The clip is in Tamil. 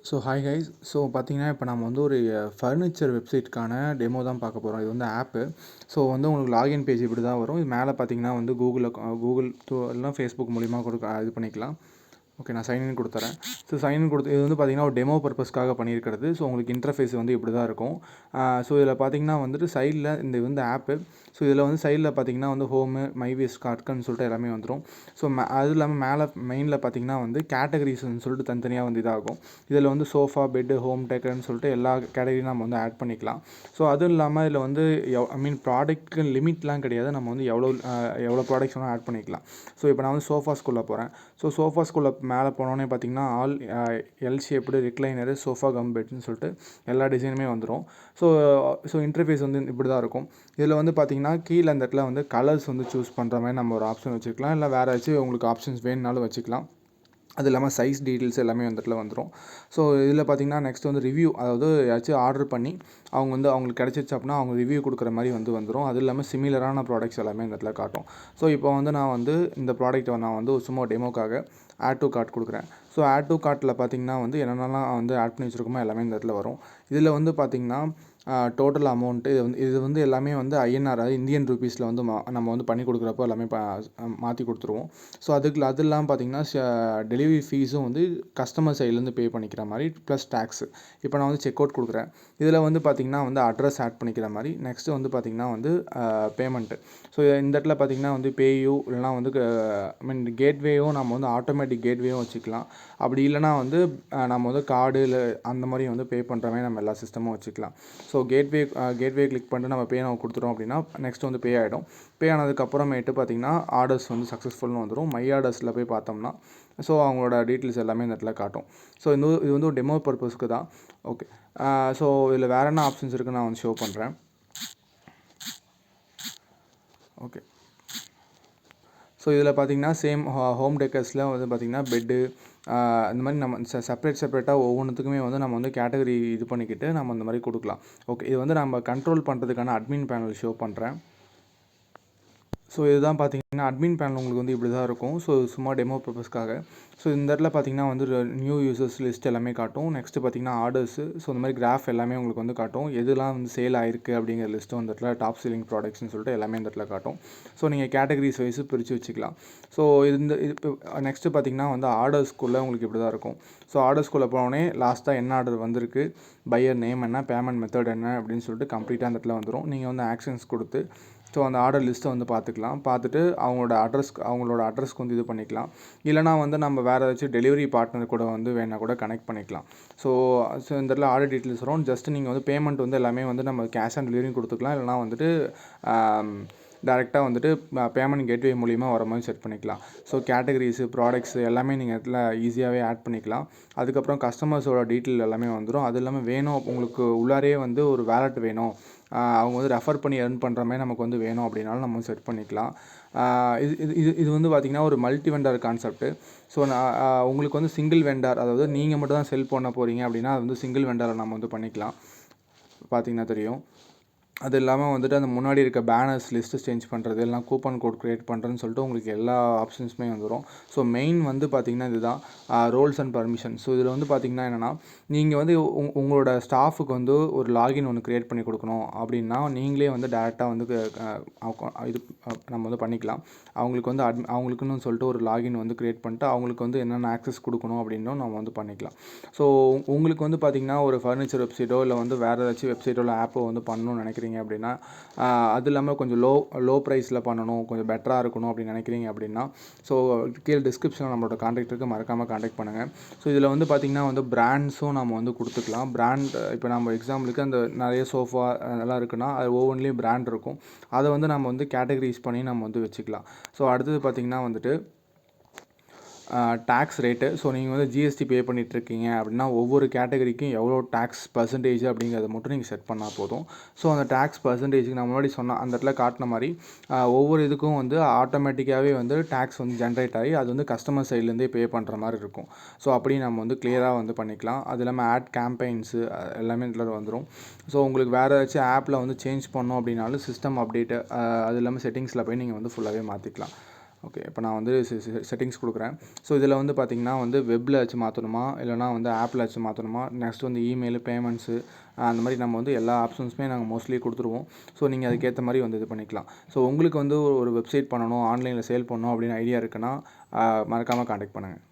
So hi guys. ஸோ பார்த்தீங்கன்னா இப்போ நம்ம வந்து ஒரு ஃபர்னிச்சர் வெப்சைட்டுக்கான டெமோ தான் பார்க்க போகிறோம். இது வந்து ஆப்பு. ஸோ வந்து உங்களுக்கு லாகின் பேஜ் இப்படி தான் வரும். இது மேலே பார்த்தீங்கன்னா வந்து கூகுள் இல்லைனா ஃபேஸ்புக் மூலிமா இது பண்ணிக்கலாம். ஓகே, நான் சைன்இன் கொடுத்துறேன். ஸோ சைன்இன் கொடுத்து இது வந்து பார்த்தீங்கன்னா ஒரு டெமோ பர்பஸ்க்காக பண்ணியிருக்கிறது. ஸோ உங்களுக்கு இன்டர்ஃபேஸ் வந்து இப்படி தான் இருக்கும். ஸோ இதில் பார்த்தீங்கன்னா வந்துட்டு சைடில் இந்த வந்து ஆப்பு. ஸோ இதில் வந்து சைடில் பார்த்தீங்கன்னா வந்து ஹோமு, மைவேஸ், கார்ட்கன்னு சொல்லிட்டு எல்லாமே வந்துடும். ஸோ அது இல்லாமல் மேலே மெயினில் பார்த்தீங்கன்னா வந்து கேட்டகரிஸ்ன்னு சொல்லிட்டு தனித்தனியாக வந்து இதாகும். இதில் வந்து சோஃபா, பெட்டு, ஹோம் டேக்கர்னு சொல்லிட்டு எல்லா கேட்டகரியும் நம்ம வந்து ஆட் பண்ணிக்கலாம். ஸோ அதுவும் இல்லாமல் இதில் வந்து ப்ராடக்ட்டுக்கு லிமிட்லாம் கிடையாது. நம்ம வந்து எவ்வளோ ப்ராடக்ட்ஸ் வேணால் ஆட் பண்ணிக்கலாம். ஸோ இப்போ நான் வந்து சோஃபாஸ்குள்ளே போகிறேன். ஸோ சோஃபாஸ்குள்ளே மேலே போனோடனே பார்த்தீங்கன்னா எல் ஷேப்டு ரிக்ளைனரு, சோஃபா கம் பெட்னு சொல்லிட்டு எல்லா டிசைனுமே வந்துடும். ஸோ இன்டர்ஃபேஸ் வந்து இப்படி தான் இருக்கும். இதில் வந்து பார்த்தீங்கன்னா கீழே அந்த இடத்துல வந்து கலர்ஸ் வந்து சூஸ் பண்ணுற மாதிரி நம்ம ஒரு ஆப்ஷன் வச்சுக்கலாம். இல்லை வேறு ஏதாச்சும் உங்களுக்கு ஆப்ஷன்ஸ் வேணுனாலும் வச்சுக்கலாம். அது இல்லாமல் சைஸ் டீட்டெயில்ஸ் எல்லாமே அந்த இடத்துல வந்துடும். ஸோ இதில் பார்த்தீங்கன்னா நெக்ஸ்ட் வந்து ரிவ்யூ, அதாவது ஏதாச்சும் ஆர்டர் பண்ணி அவங்க வந்து அவங்களுக்கு கிடச்சிச்சு அப்படின்னா அவங்க ரிவ்யூ கொடுக்குற மாதிரி வந்துடும். அது இல்லாமல் சிமிலரான ப்ராடக்ட்ஸ் எல்லாமே இந்த இடத்துல காட்டும். ஸோ இப்போ வந்து நான் வந்து இந்த ப்ராடக்ட்டை நான் வந்து சும்மா டெமோக்காக ஆட் டு கார்ட் கொடுக்குறேன். ஸோ ஆட் டு கார்ட்டில் பார்த்தீங்கன்னா வந்து என்னென்னலாம் வந்து ஆட் பண்ணி வச்சுருக்கோமோ எல்லாமே இந்த இடத்துல வரும். இதில் வந்து பார்த்தீங்கன்னா டோட்டல் அமௌண்ட்டு இது வந்து எல்லாமே வந்து ஐஎன்ஆர், அதாவது இந்தியன் ருபீஸில் வந்து நம்ம வந்து பண்ணி கொடுக்குறப்போ எல்லாமே மாற்றி கொடுத்துருவோம். ஸோ அது இல்லாமல் பார்த்தீங்கன்னா டெலிவரி ஃபீஸும் வந்து கஸ்டமர் சைட்லேருந்து பே பண்ணிக்கிற மாதிரி ப்ளஸ் டேக்ஸு. இப்போ நான் வந்து செக் அவுட் கொடுக்குறேன். இதில் வந்து பார்த்திங்கன்னா வந்து அட்ரஸ் ஆட் பண்ணிக்கிற மாதிரி. நெக்ஸ்ட்டு வந்து பார்த்திங்கன்னா வந்து பேமெண்ட்டு. ஸோ இந்த இடத்துல பார்த்திங்கன்னா வந்து பேயூ இல்லைனா வந்து கேட்வேயும் நம்ம வந்து ஆட்டோமேட்டிக் கேட்வேயும் வச்சுக்கலாம். அப்படி இல்லைனா வந்து நம்ம வந்து கார்டு இல்லை அந்த மாதிரி வந்து பே பண்ணுற மாதிரி நம்ம எல்லா சிஸ்டமும் வச்சுக்கலாம். ஸோ கேட்வே கிளிக் பண்ணிட்டு நம்ம பே நம்ம கொடுத்துட்டோம் அப்படின்னா நெக்ஸ்ட் வந்து பே ஆகிடும். பே ஆனதுக்கப்புறமேட்டு பார்த்திங்கன்னா ஆர்டர்ஸ் வந்து சக்ஸஸ்ஃபுல்னு வந்துடும். மை ஆர்டர்ஸில் போய் பார்த்தோம்னா ஸோ அவங்களோட டீட்டெயில்ஸ் எல்லாமே இந்த இடத்துல காட்டும். ஸோ இது வந்து ஒரு டெமோ பர்பஸ்க்கு தான். ஓகே, ஸோ இதில் வேறு என்ன ஆப்ஷன்ஸ் இருக்குன்னு நான் வந்து ஷோ பண்ணுறேன். ஓகே, ஸோ இதில் பார்த்தீங்கன்னா சேம் ஹோம் டெக்கர்ஸில் வந்து பார்த்திங்கன்னா பெட்டு இந்த மாதிரி நம்ம செப்பரேட்டாக ஒவ்வொன்றுத்துக்குமே வந்து நம்ம வந்து கேட்டகரி இது பண்ணிக்கிட்டு நம்ம அந்த மாதிரி கொடுக்கலாம். ஓகே, இது வந்து நம்ம கண்ட்ரோல் பண்ணுறதுக்கான அட்மின் பேனல் ஷோ பண்ணுறேன். ஸோ இதுதான் பார்த்தீங்கன்னா அட்மின் பேனல் உங்களுக்கு வந்து இப்படி தான் இருக்கும். ஸோ சும்மா டெமோ பர்பஸ்க்காக. ஸோ இந்த இடத்துல பார்த்தீங்கன்னா வந்து நியூ யூசர்ஸ் லிஸ்ட் எல்லாமே காட்டும். நெக்ஸ்ட்டு பார்த்தீங்கன்னா ஆர்டர்ஸு, ஸோ இந்த மாதிரி கிராஃப் எல்லாமே உங்களுக்கு வந்து காட்டும். எதுலாம் வந்து சேல் ஆயிருக்கு அப்படிங்கிற லிஸ்ட்டும் அந்த இடத்துல டாப் செல்லிங் ப்ராடக்ட்ஸ்னு சொல்லிட்டு எல்லாமே இந்த இடத்துல காட்டும். ஸோ நீங்கள் கேட்டகரிஸ் வைஸு பிரித்து வச்சுக்கலாம். ஸோ இது நெக்ஸ்ட்டு பார்த்தீங்கன்னா வந்து ஆர்டர்ஸ்குள்ளே உங்களுக்கு இப்படி தான் இருக்கும். ஸோ ஆர்டர்ஸ்குள்ளே போனோடனே லாஸ்ட்டாக என்ன ஆர்டர் வந்திருக்கு, பையர் நேம் என்ன, பேமெண்ட் மெத்தட் என்ன அப்படின்னு சொல்லிட்டு கம்ப்ளீட்டாக அந்த இடத்துல வந்துடும். நீங்கள் வந்து ஆக்ஷன்ஸ் கொடுத்து ஸோ அந்த ஆர்டர் லிஸ்ட்டை வந்து பார்த்துக்கலாம். பார்த்துட்டு அவங்களோட அட்ரஸ்க்கு வந்து இது பண்ணிக்கலாம். இல்லைனா வந்து நம்ம வேறு ஏதாச்சும் டெலிவரி பார்ட்னர் கூட வந்து வேணால் கூட கனெக்ட் பண்ணிக்கலாம். ஸோ இந்த இடத்துல ஆர்டர் டீட்டெயில்ஸ் வரும். ஜஸ்ட் நீங்கள் வந்து பேமெண்ட் வந்து எல்லாமே வந்து நம்ம கேஷ் ஆன் டெலிவரியும் கொடுத்துக்கலாம். இல்லைனா வந்துட்டு டேரெக்டாக வந்துட்டு பேமெண்ட் கேட்வே மூலிமா வர மாதிரி செட் பண்ணிக்கலாம். ஸோ கேட்டகரிஸு, ப்ராடக்ட்ஸு எல்லாமே நீங்கள் இடத்துல ஈஸியாகவே ஆட் பண்ணிக்கலாம். அதுக்கப்புறம் கஸ்டமர்ஸோட டீட்டெயில் எல்லாமே வந்துடும். அது இல்லாமல் வேணும் உங்களுக்கு உள்ளாரே வந்து ஒரு வேலட் வேணும், அவங்க வந்து ரெஃபர் பண்ணி எர்ன் பண்ணுற மாதிரி நமக்கு வந்து வேணும் அப்படின்னாலும் நம்ம செட் பண்ணிக்கலாம். இது வந்து பார்த்திங்கன்னா ஒரு மல்டி வெண்டர் கான்செப்ட்டு. ஸோ உங்களுக்கு வந்து சிங்கிள் வெண்டர், அதாவது நீங்கள் மட்டும் தான் செல் பண்ண போகிறீங்க அப்படின்னா அது வந்து சிங்கிள் வெண்டரில் நம்ம வந்து பண்ணிக்கலாம். பார்த்திங்கன்னா தெரியும். அது இல்லாமல் வந்துட்டு அந்த முன்னாடி இருக்க பேனர்ஸ் லிஸ்ட்டு சேஞ்ச் பண்ணுறது, இல்லைனா கூப்பன் கோட் க்ரியேட் பண்ணுறதுன்னு சொல்லிட்டு உங்களுக்கு எல்லா ஆப்ஷன்ஸுமே வந்துடும். ஸோ மெயின் வந்து பார்த்திங்கன்னா இதுதான் ரோல்ஸ் அண்ட் பர்மிஷன். ஸோ இதில் வந்து பார்த்திங்கன்னா என்னென்னா நீங்கள் வந்து உங்களோட ஸ்டாஃபுக்கு வந்து ஒரு லாகின் ஒன்று க்ரியேட் பண்ணி கொடுக்கணும் அப்படின்னா நீங்களே வந்து டேரெக்டாக வந்து இது நம்ம வந்து பண்ணிக்கலாம். அவங்களுக்கு வந்து அவங்களுக்குன்னு சொல்லிட்டு ஒரு லாகின் வந்து க்ரியேட் பண்ணிட்டு அவங்களுக்கு வந்து என்னென்ன ஆக்சஸ் கொடுக்கணும் அப்படின்னும் நம்ம வந்து பண்ணிக்கலாம். ஸோ உங்களுக்கு வந்து பார்த்திங்கன்னா ஒரு ஃபர்னிச்சர் வெப்சைட்டோ இல்லை வந்து வேறு ஏதாச்சும் வெப்சைட்டோ இல்லை ஆப்போ வந்து பண்ணணும்னு நினைக்கிறீங்க அப்படின்னா, அது இல்லாமல் கொஞ்சம் லோ ப்ரைஸில் பண்ணணும், கொஞ்சம் பெட்டராக இருக்கணும் அப்படின்னு நினைக்கிறீங்க அப்படின்னா, ஸோ கீழே டிஸ்கிரிப்ஷனில் நம்மளோட கான்டாக்ட் இருக்குது, மறக்காமல் கான்டாக்ட் பண்ணுங்கள். ஸோ இதில் வந்து பார்த்திங்கன்னா வந்து பிராண்ட்ஸும் நம்ம வந்து கொடுத்துக்கலாம். பிராண்ட் இப்போ நம்ம எக்ஸாம்பிளுக்கு அந்த நிறைய சோஃபா அதெல்லாம் இருக்குன்னா அது ஒவ்வொன்றிலையும் பிராண்ட் இருக்கும். அதை வந்து நம்ம வந்து கேட்டகரைஸ் பண்ணி நம்ம வந்து வச்சுக்கலாம். ஸோ அடுத்தது பார்த்திங்கன்னா வந்துட்டு டேக்ஸ் ரேட்டு. ஸோ நீங்கள் வந்து ஜிஎஸ்டி பே பண்ணிகிட்ருக்கீங்க அப்படின்னா ஒவ்வொரு கேட்டகரிக்கும் எவ்வளோ டேக்ஸ் பர்சன்டேஜ் அப்படிங்கிறத மட்டும் நீங்கள் செட் பண்ணால் போதும். ஸோ அந்த டேக்ஸ் பர்சன்டேஜுக்கு நான் முன்னாடி சொன்ன அந்த இடத்துல காட்டின மாதிரி ஒவ்வொரு இதுக்கும் வந்து ஆட்டோமேட்டிக்காகவே வந்து டேக்ஸ் வந்து ஜென்ரேட் ஆகி அது வந்து கஸ்டமர் சைட்லேருந்தே பே பண்ணுற மாதிரி இருக்கும். ஸோ அப்படி நம்ம வந்து கிளியராக வந்து பண்ணிக்கலாம். அது இல்லாமல் ஆட் கேம்பெயின்ஸு எல்லாமே இதில் வந்துடும். ஸோ உங்களுக்கு வேறு ஏதாச்சும் ஆப்பில் வந்து சேஞ்ச் பண்ணோம் அப்படின்னாலும் சிஸ்டம் அப்டேட்டு அது இல்லாமல் செட்டிங்ஸில் போய் நீங்கள் வந்து ஃபுல்லாகவே மாற்றிக்கலாம். ஓகே, இப்போ நான் வந்து செட்டிங்ஸ் கொடுக்குறேன். ஸோ இதில் வந்து பார்த்திங்கன்னா வந்து வெப்பில் வச்சு மாற்றணுமா, இல்லைனா வந்து ஆப்பில் வச்சு மாற்றணுமா, நெக்ஸ்ட் வந்து இமெயில், பேமெண்ட்ஸு, அந்த மாதிரி நம்ம வந்து எல்லா ஆப்ஷன்ஸுமே நாங்கள் மோஸ்ட்லி கொடுத்துருவோம். ஸோ நீங்கள் அதுக்கேற்ற மாதிரி வந்து இது பண்ணிக்கலாம். ஸோ உங்களுக்கு வந்து ஒரு வெப்சைட் பண்ணணும், ஆன்லைனில் சேல் பண்ணணும் அப்படின்னு ஐடியா இருக்குன்னா மறக்காமல் கான்டாக்ட் பண்ணுங்கள்.